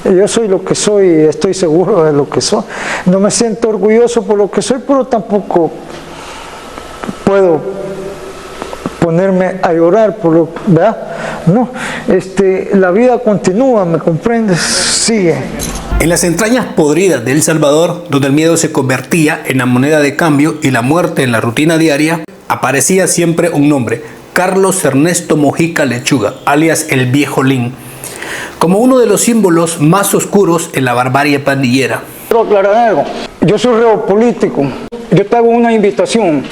Yo soy lo que soy, estoy seguro de lo que soy. No me siento orgulloso por lo que soy, pero tampoco puedo ponerme a llorar por lo, ¿verdad? No, la vida continúa, ¿me comprendes? Sigue. En las entrañas podridas de El Salvador, donde el miedo se convertía en la moneda de cambio y la muerte en la rutina diaria, aparecía siempre un nombre: Carlos Ernesto Mojica Lechuga, alias el Viejo Lin, como uno de los símbolos más oscuros en la barbarie pandillera. Quiero aclarar algo. Yo soy reo político. Yo te hago una invitación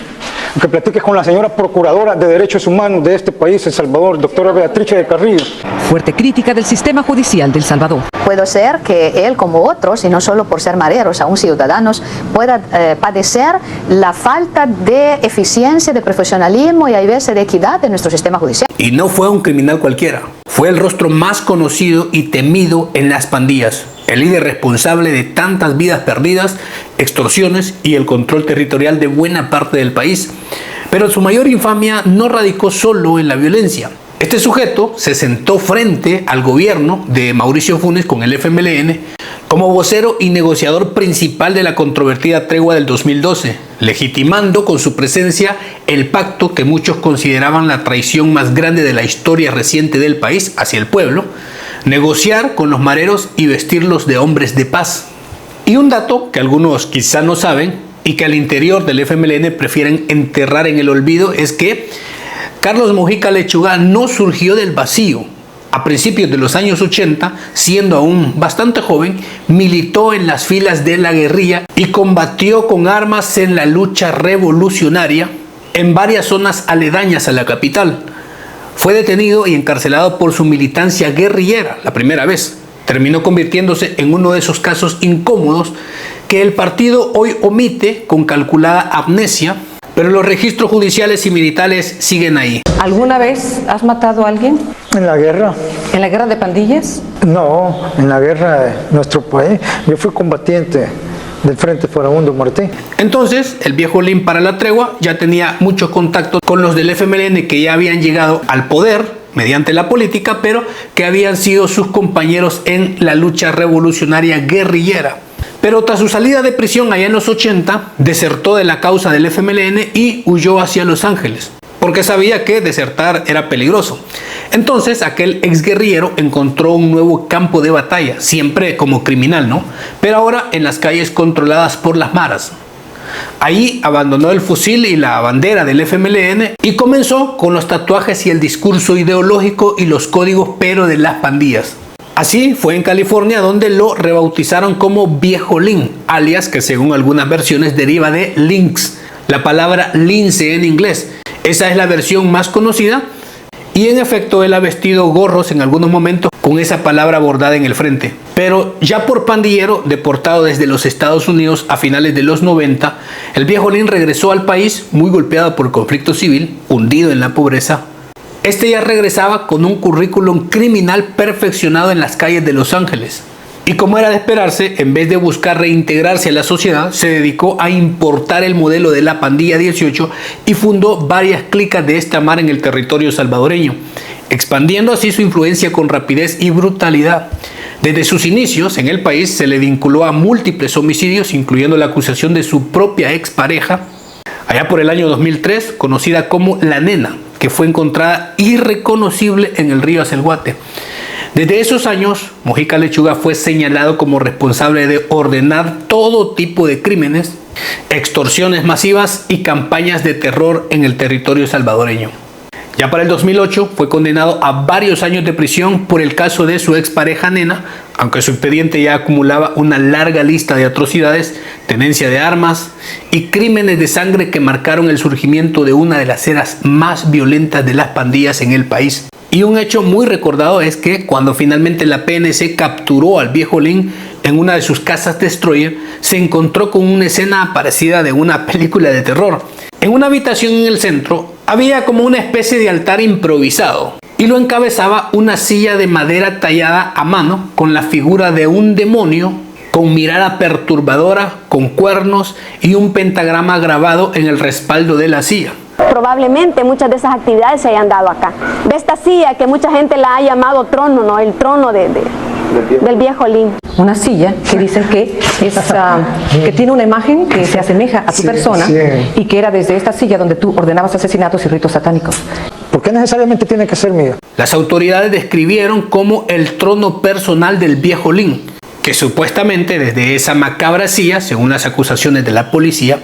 a que platiques con la señora Procuradora de Derechos Humanos de este país, El Salvador, doctora Beatriz de Carrillo. Fuerte crítica del sistema judicial de El Salvador. Puede ser que él, como otros, y no solo por ser mareros, aún ciudadanos, pueda padecer la falta de eficiencia, de profesionalismo y a veces de equidad de nuestro sistema judicial. Y no fue un criminal cualquiera. Fue el rostro más conocido y temido en las pandillas. El líder responsable de tantas vidas perdidas, extorsiones y el control territorial de buena parte del país. Pero su mayor infamia no radicó solo en la violencia. Este sujeto se sentó frente al gobierno de Mauricio Funes con el FMLN como vocero y negociador principal de la controvertida tregua del 2012, legitimando con su presencia el pacto que muchos consideraban la traición más grande de la historia reciente del país hacia el pueblo: negociar con los mareros y vestirlos de hombres de paz. Y un dato que algunos quizá no saben y que al interior del FMLN prefieren enterrar en el olvido es que Carlos Mojica Lechuga no surgió del vacío. A principios de los años 80, siendo aún bastante joven, militó en las filas de la guerrilla y combatió con armas en la lucha revolucionaria en varias zonas aledañas a la capital. Fue detenido y encarcelado por su militancia guerrillera la primera vez. Terminó convirtiéndose en uno de esos casos incómodos que el partido hoy omite con calculada amnesia, pero los registros judiciales y militares siguen ahí. ¿Alguna vez has matado a alguien? En la guerra. ¿En la guerra de pandillas? No, en la guerra de nuestro país. Yo fui combatiente del Frente Farabundo Martí. Entonces, el Viejo Lin, para la tregua, ya tenía muchos contactos con los del FMLN que ya habían llegado al poder mediante la política, pero que habían sido sus compañeros en la lucha revolucionaria guerrillera. Pero tras su salida de prisión allá en los 80, desertó de la causa del FMLN y huyó hacia Los Ángeles, porque sabía que desertar era peligroso. Entonces aquel exguerrillero encontró un nuevo campo de batalla, siempre como criminal, ¿no? Pero ahora en las calles controladas por las maras. Ahí abandonó el fusil y la bandera del FMLN y comenzó con los tatuajes y el discurso ideológico y los códigos pero de las pandillas. Así fue en California, donde lo rebautizaron como Viejo Lin, alias que según algunas versiones deriva de lynx, la palabra lince en inglés. Esa es la versión más conocida y en efecto él ha vestido gorros en algunos momentos con esa palabra bordada en el frente. Pero ya por pandillero, deportado desde los Estados Unidos a finales de los 90, el Viejo Lin regresó al país muy golpeado por el conflicto civil, hundido en la pobreza. Este ya regresaba con un currículum criminal perfeccionado en las calles de Los Ángeles. Y como era de esperarse, en vez de buscar reintegrarse a la sociedad, se dedicó a importar el modelo de la Pandilla 18 y fundó varias clicas de esta mar en el territorio salvadoreño, expandiendo así su influencia con rapidez y brutalidad. Desde sus inicios en el país se le vinculó a múltiples homicidios, incluyendo la acusación de su propia expareja, allá por el año 2003, conocida como La Nena, que fue encontrada irreconocible en el río Acelguate. Desde esos años, Mojica Lechuga fue señalado como responsable de ordenar todo tipo de crímenes, extorsiones masivas y campañas de terror en el territorio salvadoreño. Ya para el 2008 fue condenado a varios años de prisión por el caso de su expareja Nena, aunque su expediente ya acumulaba una larga lista de atrocidades, tenencia de armas y crímenes de sangre que marcaron el surgimiento de una de las eras más violentas de las pandillas en el país. Y un hecho muy recordado es que cuando finalmente la PNC capturó al Viejo Lin en una de sus casas destroyer, se encontró con una escena parecida de una película de terror. En una habitación en el centro había como una especie de altar improvisado y lo encabezaba una silla de madera tallada a mano con la figura de un demonio con mirada perturbadora, con cuernos y un pentagrama grabado en el respaldo de la silla. Probablemente muchas de esas actividades se hayan dado acá. De esta silla que mucha gente la ha llamado trono, ¿no? El trono de del viejo Lin. Una silla que dicen que que tiene una imagen que se asemeja a tu persona y que era desde esta silla donde tú ordenabas asesinatos y ritos satánicos. ¿Por qué necesariamente tiene que ser mía? Las autoridades describieron como el trono personal del viejo Lin, que supuestamente desde esa macabra silla, según las acusaciones de la policía,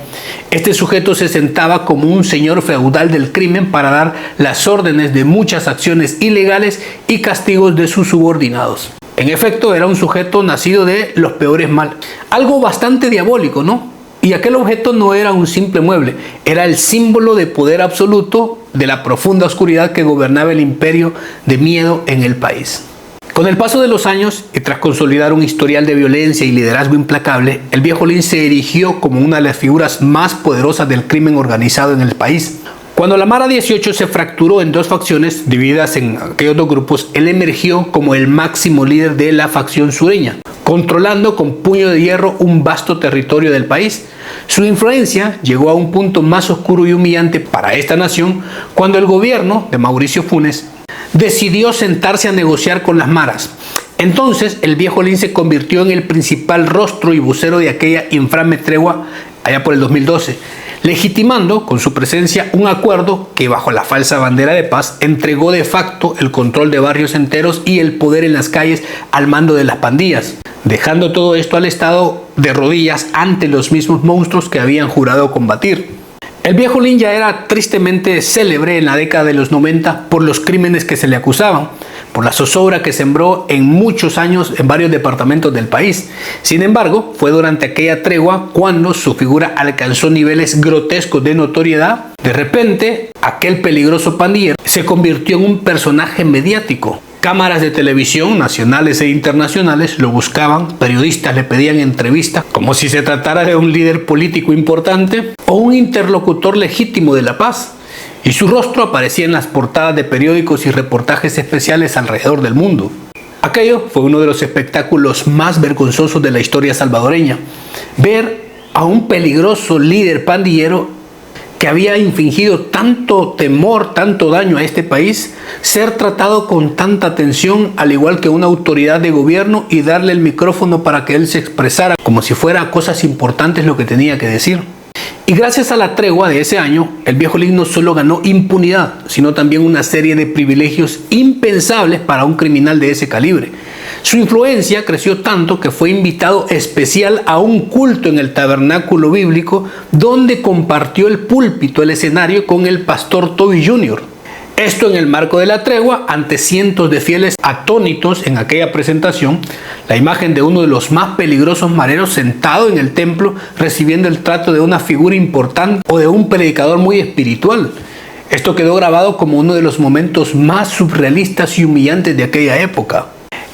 este sujeto se sentaba como un señor feudal del crimen para dar las órdenes de muchas acciones ilegales y castigos de sus subordinados. En efecto, era un sujeto nacido de los peores males. Algo bastante diabólico, ¿no? Y aquel objeto no era un simple mueble, era el símbolo de poder absoluto de la profunda oscuridad que gobernaba el imperio de miedo en el país. Con el paso de los años y tras consolidar un historial de violencia y liderazgo implacable, el viejo Lin se erigió como una de las figuras más poderosas del crimen organizado en el país. Cuando la Mara 18 se fracturó en dos facciones divididas en aquellos dos grupos, él emergió como el máximo líder de la facción sureña, controlando con puño de hierro un vasto territorio del país. Su influencia llegó a un punto más oscuro y humillante para esta nación cuando el gobierno de Mauricio Funes decidió sentarse a negociar con las maras. Entonces el viejo Lin se convirtió en el principal rostro y vocero de aquella infame tregua allá por el 2012, legitimando con su presencia un acuerdo que bajo la falsa bandera de paz entregó de facto el control de barrios enteros y el poder en las calles al mando de las pandillas, dejando todo esto al Estado de rodillas ante los mismos monstruos que habían jurado combatir. El viejo Lin ya era tristemente célebre en la década de los 90 por los crímenes que se le acusaban, por la zozobra que sembró en muchos años en varios departamentos del país. Sin embargo, fue durante aquella tregua cuando su figura alcanzó niveles grotescos de notoriedad. De repente, aquel peligroso pandillero se convirtió en un personaje mediático. Cámaras de televisión nacionales e internacionales lo buscaban, periodistas le pedían entrevistas como si se tratara de un líder político importante o un interlocutor legítimo de la paz, y su rostro aparecía en las portadas de periódicos y reportajes especiales alrededor del mundo. Aquello fue uno de los espectáculos más vergonzosos de la historia salvadoreña, ver a un peligroso líder pandillero que había infligido tanto temor, tanto daño a este país, ser tratado con tanta atención al igual que una autoridad de gobierno y darle el micrófono para que él se expresara como si fuera cosas importantes lo que tenía que decir. Y gracias a la tregua de ese año, el viejo Lin no solo ganó impunidad, sino también una serie de privilegios impensables para un criminal de ese calibre. Su influencia creció tanto que fue invitado especial a un culto en el tabernáculo bíblico donde compartió el púlpito, el escenario con el pastor Toby Jr. Esto en el marco de la tregua, ante cientos de fieles atónitos en aquella presentación, la imagen de uno de los más peligrosos mareros sentado en el templo recibiendo el trato de una figura importante o de un predicador muy espiritual. Esto quedó grabado como uno de los momentos más surrealistas y humillantes de aquella época.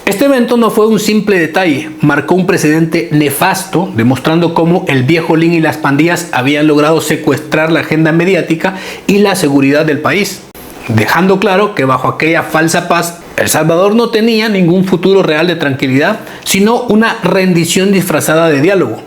Este evento no fue un simple detalle, marcó un precedente nefasto, demostrando cómo el viejo Lin y las pandillas habían logrado secuestrar la agenda mediática y la seguridad del país, dejando claro que bajo aquella falsa paz, El Salvador no tenía ningún futuro real de tranquilidad, sino una rendición disfrazada de diálogo.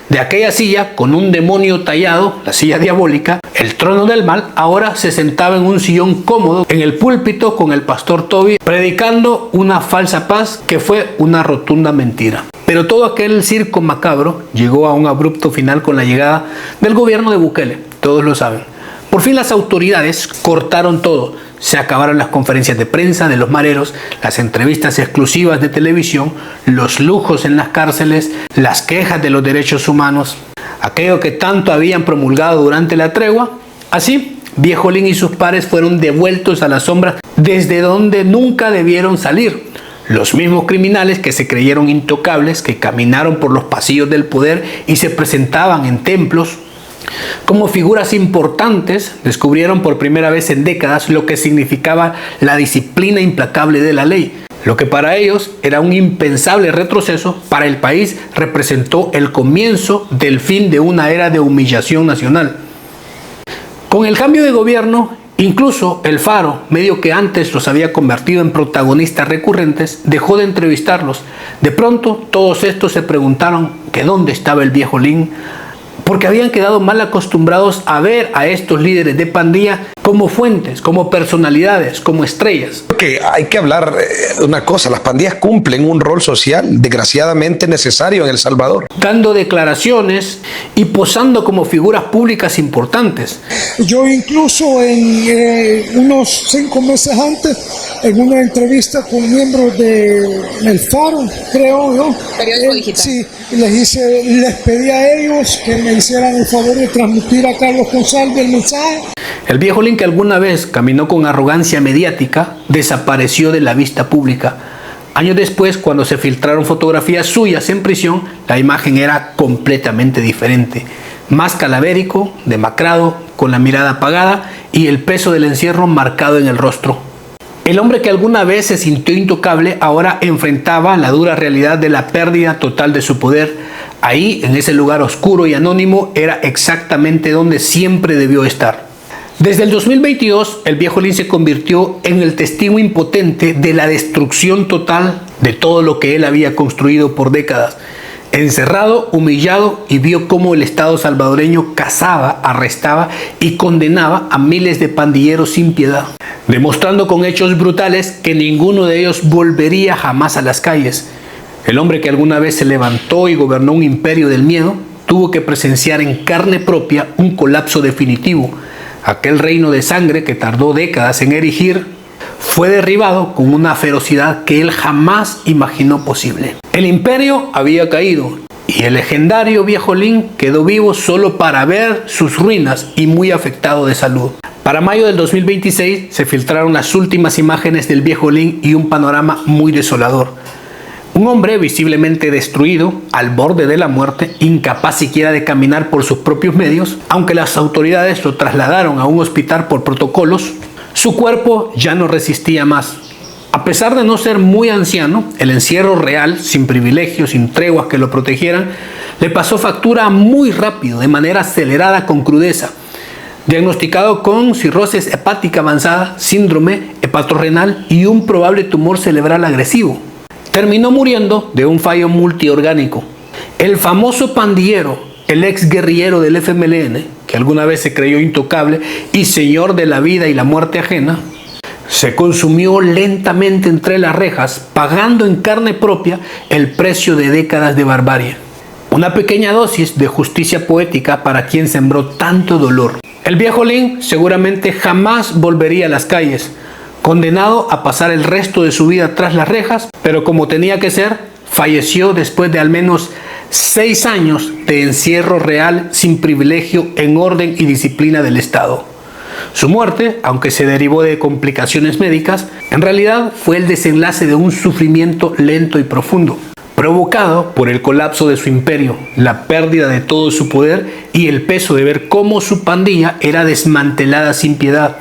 De aquella silla, con un demonio tallado, la silla diabólica, el trono del mal, ahora se sentaba en un sillón cómodo en el púlpito con el pastor Toby, predicando una falsa paz que fue una rotunda mentira. Pero todo aquel circo macabro llegó a un abrupto final con la llegada del gobierno de Bukele, todos lo saben. Por fin las autoridades cortaron todo. Se acabaron las conferencias de prensa de los mareros, las entrevistas exclusivas de televisión, los lujos en las cárceles, las quejas de los derechos humanos, aquello que tanto habían promulgado durante la tregua. Así, viejo Lin y sus pares fueron devueltos a las sombras desde donde nunca debieron salir. Los mismos criminales que se creyeron intocables, que caminaron por los pasillos del poder y se presentaban en templos como figuras importantes, descubrieron por primera vez en décadas lo que significaba la disciplina implacable de la ley. Lo que para ellos era un impensable retroceso, para el país representó el comienzo del fin de una era de humillación nacional. Con el cambio de gobierno, incluso El Faro, medio que antes los había convertido en protagonistas recurrentes, dejó de entrevistarlos. De pronto, todos estos se preguntaron que dónde estaba el viejo Lin. porque habían quedado mal acostumbrados a ver a estos líderes de pandilla como fuentes, como personalidades, como estrellas. Que hay que hablar de una cosa, las pandillas cumplen un rol social desgraciadamente necesario en El Salvador. Dando declaraciones y posando como figuras públicas importantes. Yo incluso en unos 5 meses antes, en una entrevista con miembros de El Faro, creo, ¿no? Periódico digital. Sí, les pedí a ellos que me hicieran el favor de transmitir a Carlos González el mensaje. El viejo Lin, que alguna vez caminó con arrogancia mediática, desapareció de la vista pública. Años después, cuando se filtraron fotografías suyas en prisión, la imagen era completamente diferente. Más calavérico, demacrado, con la mirada apagada y el peso del encierro marcado en el rostro. El hombre que alguna vez se sintió intocable ahora enfrentaba la dura realidad de la pérdida total de su poder. Ahí, en ese lugar oscuro y anónimo, era exactamente donde siempre debió estar. Desde el 2022, el viejo Lin se convirtió en el testigo impotente de la destrucción total de todo lo que él había construido por décadas. Encerrado, humillado, y vio cómo el Estado salvadoreño cazaba, arrestaba y condenaba a miles de pandilleros sin piedad, demostrando con hechos brutales que ninguno de ellos volvería jamás a las calles. El hombre que alguna vez se levantó y gobernó un imperio del miedo, tuvo que presenciar en carne propia un colapso definitivo. Aquel reino de sangre que tardó décadas en erigir fue derribado con una ferocidad que él jamás imaginó posible. El imperio había caído y el legendario viejo Lin quedó vivo solo para ver sus ruinas y muy afectado de salud. Para mayo del 2026 se filtraron las últimas imágenes del viejo Lin y un panorama muy desolador. Un hombre visiblemente destruido, al borde de la muerte, incapaz siquiera de caminar por sus propios medios, aunque las autoridades lo trasladaron a un hospital por protocolos, su cuerpo ya no resistía más. A pesar de no ser muy anciano, el encierro real, sin privilegios, sin treguas que lo protegieran, le pasó factura muy rápido, de manera acelerada, con crudeza. Diagnosticado con cirrosis hepática avanzada, síndrome hepatorenal y un probable tumor cerebral agresivo. Terminó muriendo de un fallo multiorgánico. El famoso pandillero, el ex guerrillero del FMLN, que alguna vez se creyó intocable y señor de la vida y la muerte ajena, se consumió lentamente entre las rejas, pagando en carne propia el precio de décadas de barbarie. Una pequeña dosis de justicia poética para quien sembró tanto dolor. El viejo Lin seguramente jamás volvería a las calles, condenado a pasar el resto de su vida tras las rejas, pero como tenía que ser, falleció después de al menos 6 años de encierro real sin privilegio en orden y disciplina del Estado. Su muerte, aunque se derivó de complicaciones médicas, en realidad fue el desenlace de un sufrimiento lento y profundo, provocado por el colapso de su imperio, la pérdida de todo su poder y el peso de ver cómo su pandilla era desmantelada sin piedad.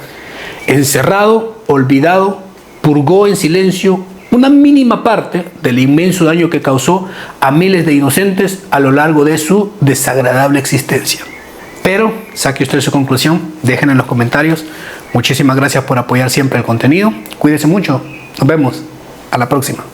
Encerrado, olvidado, purgó en silencio una mínima parte del inmenso daño que causó a miles de inocentes a lo largo de su desagradable existencia. Pero saque usted su conclusión, dejen en los comentarios. Muchísimas gracias por apoyar siempre el contenido. Cuídense mucho. Nos vemos. A la próxima.